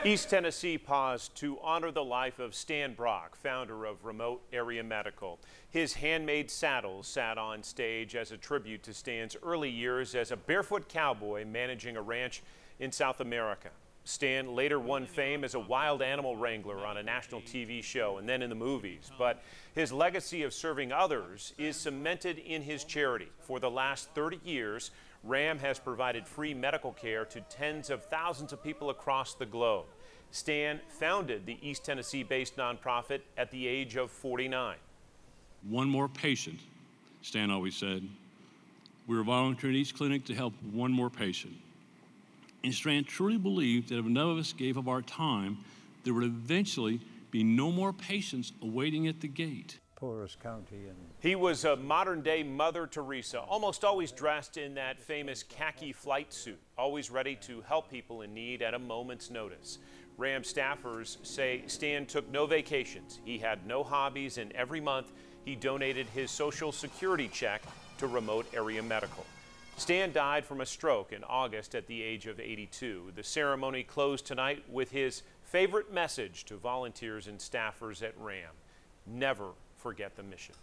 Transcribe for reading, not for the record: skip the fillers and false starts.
East Tennessee paused to honor the life of Stan Brock, founder of Remote Area Medical. His handmade saddles sat on stage as a tribute to Stan's early years as a barefoot cowboy managing a ranch in South America. Stan later won fame as a wild animal wrangler on a national TV show and then in the movies. But his legacy of serving others is cemented in his charity. For the last 30 years, RAM has provided free medical care to tens of thousands of people across the globe. Stan founded the East Tennessee-based nonprofit at the age of 49. One more patient, Stan always said. We were volunteering at each clinic to help one more patient. And Stan truly believed that if none of us gave of our time, there would eventually be no more patients awaiting at the gate. Poorest county. He was a modern-day Mother Teresa, almost always dressed in that famous khaki flight suit, always ready to help people in need at a moment's notice. RAM staffers say Stan took no vacations. He had no hobbies, and every month he donated his Social Security check to Remote Area Medical. Stan died from a stroke in August at the age of 82. The ceremony closed tonight with his favorite message to volunteers and staffers at RAM: never forget the mission.